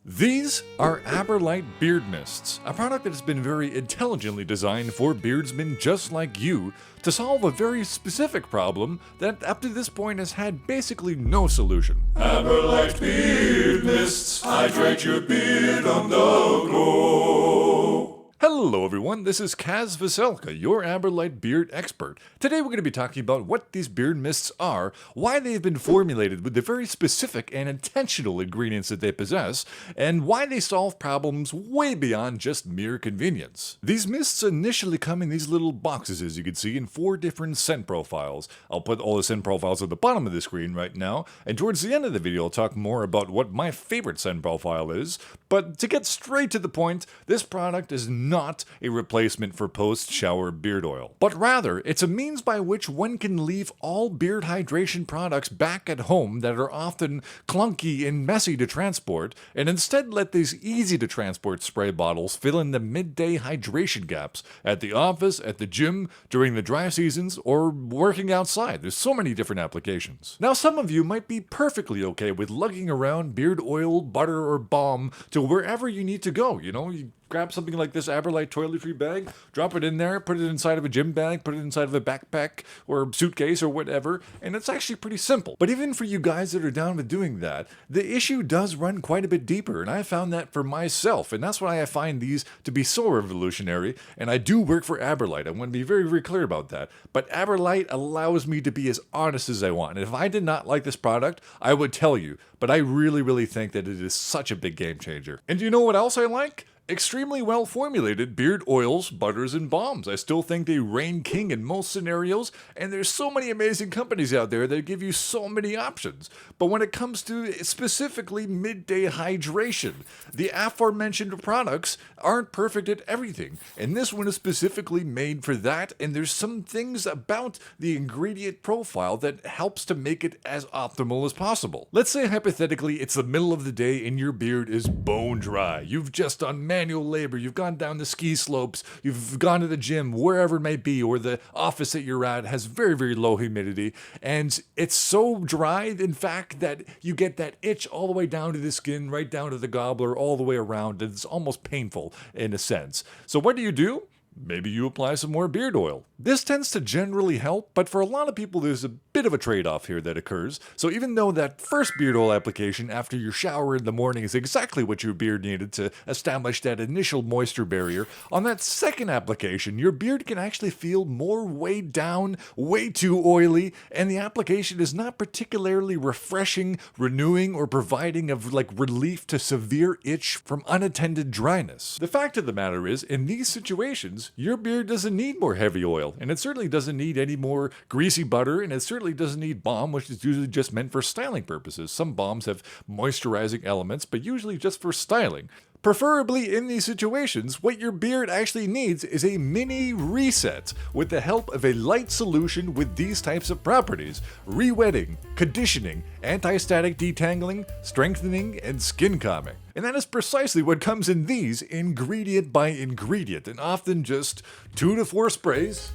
These are Aberlite Beard Mists, a product that has been very intelligently designed for beardsmen just like you to solve a very specific problem that up to this point has had basically no solution. Aberlite Beard Mists, hydrate your beard on the go. Hello everyone, this is Kaz Veselka, your Aberlite beard expert. Today we're going to be talking about what these beard mists are, why they've been formulated with the very specific and intentional ingredients that they possess, and why they solve problems way beyond just mere convenience. These mists initially come in these little boxes, as you can see, in 4 different scent profiles. I'll put all the scent profiles at the bottom of the screen right now, and towards the end of the video I'll talk more about what my favorite scent profile is, but to get straight to the point, this product is not a replacement for post-shower beard oil, but rather it's a means by which one can leave all beard hydration products back at home that are often clunky and messy to transport, and instead let these easy-to-transport spray bottles fill in the midday hydration gaps at the office, at the gym, during the dry seasons, or working outside. There's so many different applications. Now, some of you might be perfectly okay with lugging around beard oil, butter, or balm to wherever you need to go. You grab something like this Aberlite toiletry bag, drop it in there, put it inside of a gym bag, put it inside of a backpack or suitcase or whatever, and it's actually pretty simple. But even for you guys that are down with doing that, the issue does run quite a bit deeper, and I found that for myself, and that's why I find these to be so revolutionary, and I do work for Aberlite. I want to be very, very clear about that. But Aberlite allows me to be as honest as I want, and if I did not like this product, I would tell you, but I really, really think that it is such a big game changer. And do you know what else I like? Extremely well formulated beard oils, butters, and balms. I still think they reign king in most scenarios, and there's so many amazing companies out there that give you so many options. But when it comes to specifically midday hydration, the aforementioned products aren't perfect at everything, and this one is specifically made for that, and there's some things about the ingredient profile that helps to make it as optimal as possible. Let's say hypothetically it's the middle of the day and your beard is bone dry. You've just done manual labor, you've gone down the ski slopes, you've gone to the gym, wherever it may be, or the office that you're at has very, very low humidity, and it's so dry, in fact, that you get that itch all the way down to the skin, right down to the gobbler, all the way around, and it's almost painful in a sense. So what do? Maybe you apply some more beard oil. This tends to generally help, but for a lot of people there's a bit of a trade-off here that occurs. So even though that first beard oil application after your shower in the morning is exactly what your beard needed to establish that initial moisture barrier, on that second application your beard can actually feel more weighed down, way too oily, and the application is not particularly refreshing, renewing, or providing of relief to severe itch from unattended dryness. The fact of the matter is, in these situations, your beard doesn't need more heavy oil, and it certainly doesn't need any more greasy butter, and it certainly doesn't need balm, which is usually just meant for styling purposes. Some balms have moisturizing elements, but usually just for styling. Preferably in these situations, what your beard actually needs is a mini reset with the help of a light solution with these types of properties: re-wetting, conditioning, anti-static detangling, strengthening, and skin calming. And that is precisely what comes in these ingredient by ingredient, and often just 2 to 4 sprays,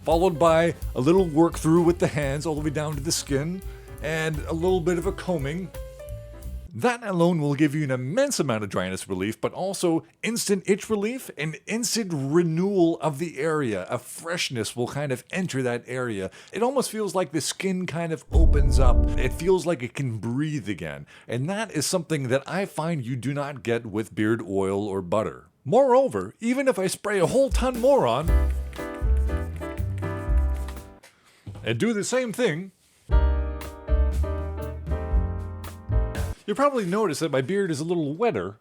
followed by a little work through with the hands all the way down to the skin, and a little bit of a combing. That alone will give you an immense amount of dryness relief, but also instant itch relief and instant renewal of the area. A freshness will kind of enter that area. It almost feels like the skin kind of opens up. It feels like it can breathe again. And that is something that I find you do not get with beard oil or butter. Moreover, even if I spray a whole ton more on and do the same thing, you'll probably notice that my beard is a little wetter,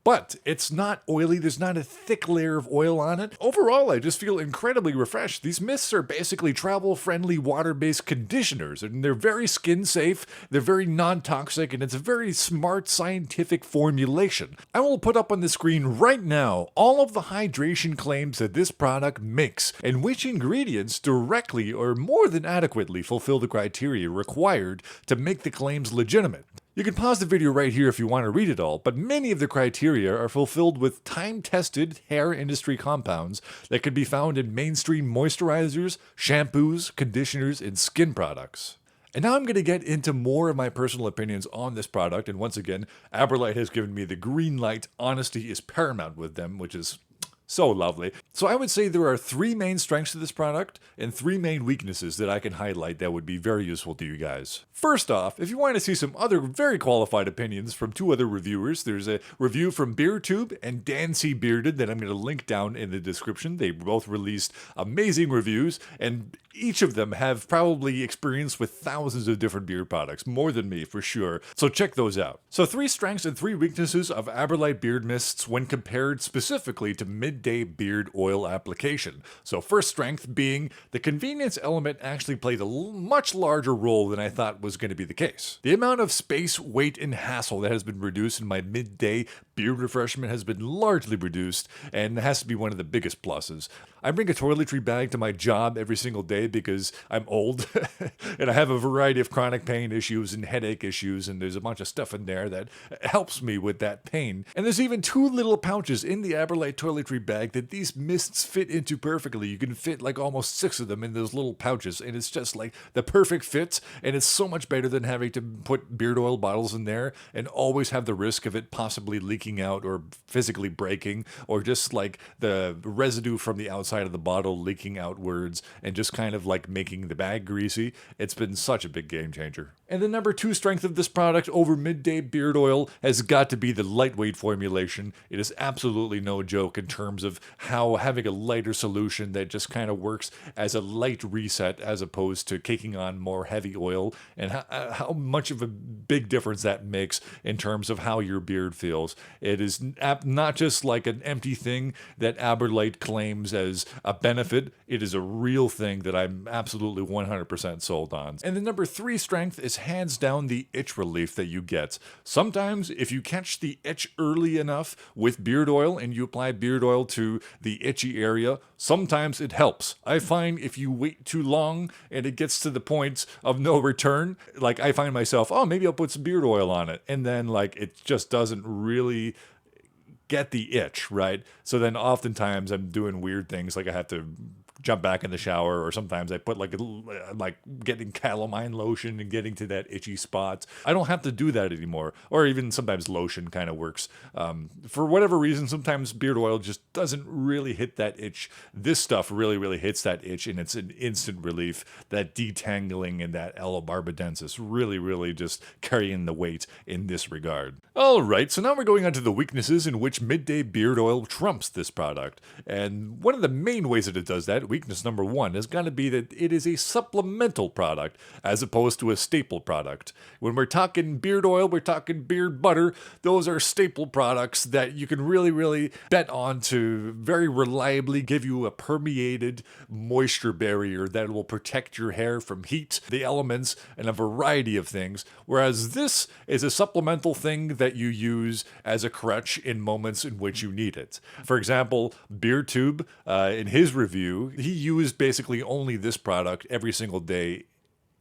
but it's not oily. There's not a thick layer of oil on it. Overall, I just feel incredibly refreshed. These mists are basically travel-friendly water-based conditioners, and they're very skin-safe, they're very non-toxic, and it's a very smart scientific formulation. I will put up on the screen right now all of the hydration claims that this product makes, and which ingredients directly or more than adequately fulfill the criteria required to make the claims legitimate. You can pause the video right here if you want to read it all, but many of the criteria are fulfilled with time-tested hair industry compounds that can be found in mainstream moisturizers, shampoos, conditioners, and skin products. And now I'm going to get into more of my personal opinions on this product. And once again, Aberlite has given me the green light. Honesty is paramount with them, which is so lovely. So I would say there are 3 main strengths to this product and 3 main weaknesses that I can highlight that would be very useful to you guys. First off, if you want to see some other very qualified opinions from 2 other reviewers, there's a review from BeardTube and Dancy Bearded that I'm going to link down in the description. They both released amazing reviews, and each of them have probably experience with thousands of different beard products, more than me for sure, so check those out. So 3 strengths and 3 weaknesses of Aberlite Beard Mists when compared specifically to Midday beard oil application. So first strength being the convenience element actually played a much larger role than I thought was going to be the case. The amount of space, weight, and hassle that has been reduced in my Midday beard refreshment has been largely reduced, and has to be one of the biggest pluses. I bring a toiletry bag to my job every single day because I'm old and I have a variety of chronic pain issues and headache issues, and there's a bunch of stuff in there that helps me with that pain. And there's even 2 little pouches in the Aberlite toiletry bag that these mists fit into perfectly. You can fit like almost 6 of them in those little pouches, and it's just like the perfect fit, and it's so much better than having to put beard oil bottles in there and always have the risk of it possibly leaking out or physically breaking, or just like the residue from the outside of the bottle leaking outwards and just kind of like making the bag greasy. It's been such a big game changer. And the number 2 strength of this product over Midday beard oil has got to be the lightweight formulation. It is absolutely no joke in terms of how having a lighter solution that just kind of works as a light reset as opposed to caking on more heavy oil, and how much of a big difference that makes in terms of how your beard feels. It is not just like an empty thing that Aberlite claims as a benefit. It is a real thing that I'm absolutely 100% sold on. And the number 3 strength is hands down the itch relief that you get. Sometimes if you catch the itch early enough with beard oil and you apply beard oil to the itchy area, sometimes it helps. I find if you wait too long and it gets to the point of no return, like I find myself, oh, maybe I'll put some beard oil on it, and then like it just doesn't really get the itch, right? So then oftentimes I'm doing weird things, like I have to jump back in the shower, or sometimes I put like getting calamine lotion and getting to that itchy spot. I don't have to do that anymore. Or even sometimes lotion kind of works. For whatever reason, sometimes beard oil just doesn't really hit that itch. This stuff really hits that itch, and it's an instant relief. That detangling and that allobarbadensis really just carrying the weight in this regard. Alright, so now we're going on to the weaknesses in which Midday beard oil trumps this product. And one of the main ways that it does that, weakness number 1, has got to be that it is a supplemental product as opposed to a staple product. When we're talking beard oil, we're talking beard butter. Those are staple products that you can really bet on to very reliably give you a permeated moisture barrier that will protect your hair from heat, the elements, and a variety of things. Whereas this is a supplemental thing that you use as a crutch in moments in which you need it. For example, BeardTube, in his review, he used basically only this product every single day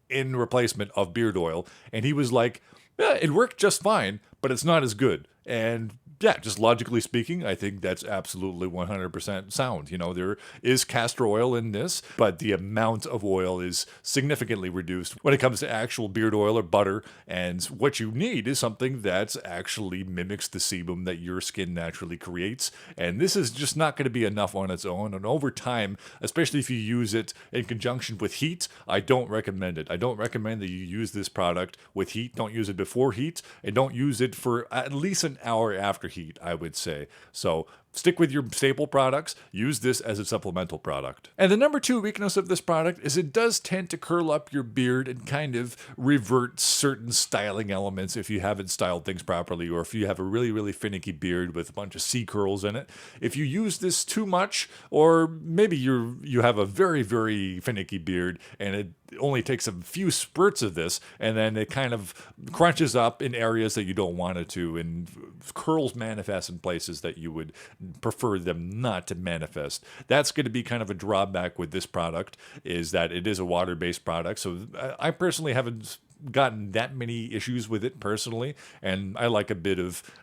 in replacement of beard oil, and he was like, yeah, it worked just fine, but it's not as good. And yeah, just logically speaking, I think that's absolutely 100% sound. You know, there is castor oil in this, but the amount of oil is significantly reduced when it comes to actual beard oil or butter. And what you need is something that actually mimics the sebum that your skin naturally creates. And this is just not going to be enough on its own. And over time, especially if you use it in conjunction with heat, I don't recommend it. I don't recommend that you use this product with heat. Don't use it before heat, and don't use it for at least an hour after heat, I would say. So stick with your staple products. Use this as a supplemental product. And the number 2 weakness of this product is it does tend to curl up your beard and kind of revert certain styling elements if you haven't styled things properly, or if you have a really finicky beard with a bunch of C curls in it. If you use this too much, or maybe you have a very finicky beard and it only takes a few spurts of this, and then it kind of crunches up in areas that you don't want it to, and curls manifest in places that you would prefer them not to manifest. That's going to be kind of a drawback with this product, is that it is a water-based product. So I personally haven't gotten that many issues with it personally, and I like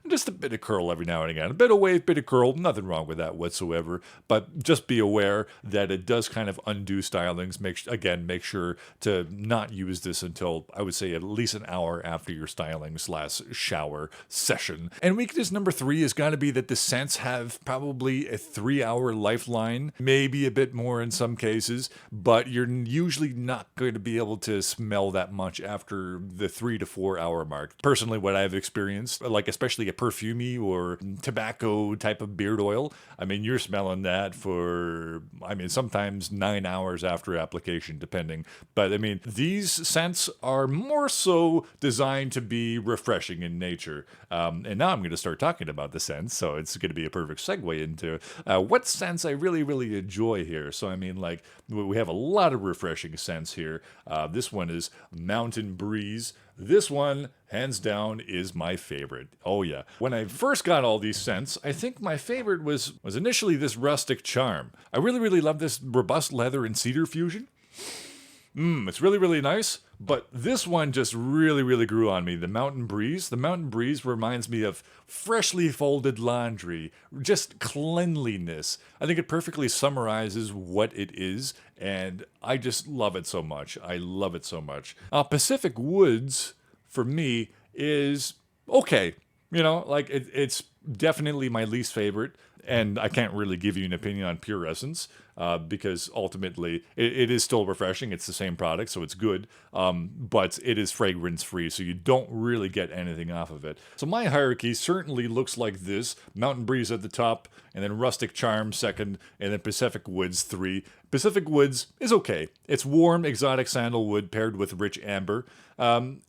just a bit of curl every now and again. A bit of wave, bit of curl, nothing wrong with that whatsoever, but just be aware that it does kind of undo stylings. Make sure to not use this until, I would say, at least an hour after your styling/shower session. And weakness number 3 has got to be that the scents have probably a 3-hour lifeline, maybe a bit more in some cases, but you're usually not going to be able to smell that much after the 3 to 4 hour mark. Personally, what I've experienced, like especially a perfumey or tobacco type of beard oil, I mean, you're smelling that for, I mean, sometimes 9 hours after application, depending. But I mean, these scents are more so designed to be refreshing in nature. And now I'm going to start talking about the scents, so it's going to be a perfect segue into what scents I really, really enjoy here. So I mean, like, we have a lot of refreshing scents here. This one is Mountain Breeze. This one, hands down, is my favorite. Oh yeah. When I first got all these scents, I think my favorite was initially this Rustic Charm. I really, really love this robust leather and cedar fusion. It's really, really nice, but this one just really, really grew on me. The Mountain Breeze. The Mountain Breeze reminds me of freshly folded laundry, just cleanliness. I think it perfectly summarizes what it is, and I just love it so much. I love it so much. Pacific Woods, for me, is okay. You know, like, it's definitely my least favorite, and I can't really give you an opinion on Pure Essence, because ultimately it is still refreshing. It's the same product, so it's good, but it is fragrance free, so you don't really get anything off of it. So my hierarchy certainly looks like this: Mountain Breeze at the top, and then Rustic Charm second, and then Pacific Woods 3. Pacific Woods is okay. It's warm, exotic sandalwood paired with rich amber. And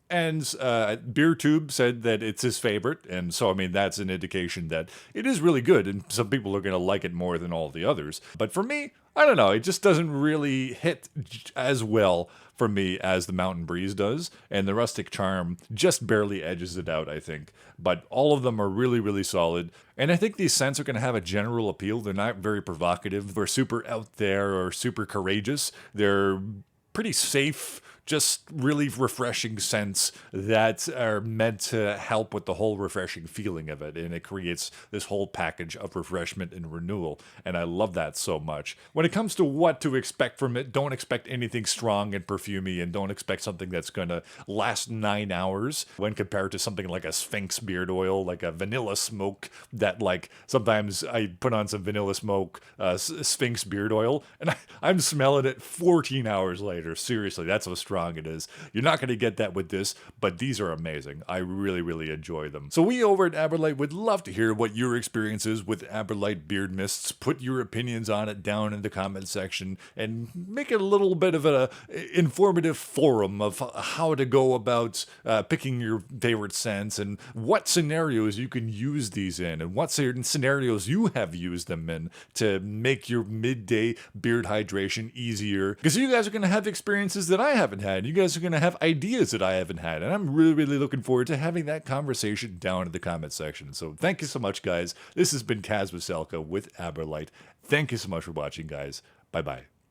Beer Tube said that it's his favorite, and so I mean, that's an indication that it is really good, and some people are going to like it more than all the others. But for me, I don't know, it just doesn't really hit as well for me as the Mountain Breeze does, and the Rustic Charm just barely edges it out, I think. But all of them are really, really solid, and I think these scents are going to have a general appeal. They're not very provocative or super out there or super courageous. They're pretty safe, just really refreshing scents that are meant to help with the whole refreshing feeling of it, and it creates this whole package of refreshment and renewal, and I love that so much. When it comes to what to expect from it, don't expect anything strong and perfumey, and don't expect something that's going to last 9 hours when compared to something like a Sphinx beard oil, like a vanilla smoke that, like, sometimes I put on some vanilla smoke Sphinx beard oil, and I'm smelling it 14 hours later. Seriously, that's how strong it is. You're not going to get that with this, but these are amazing. I really, really enjoy them. So we over at Aberlite would love to hear what your experience is with Aberlite Beard Mists. Put your opinions on it down in the comment section and make it a little bit of an informative forum of how to go about picking your favorite scents and what scenarios you can use these in, and what certain scenarios you have used them in to make your midday beard hydration easier. Because you guys are going to have experiences that I haven't had. You guys are going to have ideas that I haven't had, and I'm really, really looking forward to having that conversation down in the comment section. So thank you so much, guys. This has been Kaz Veselka with Aberlite. Thank you so much for watching, guys. Bye-bye.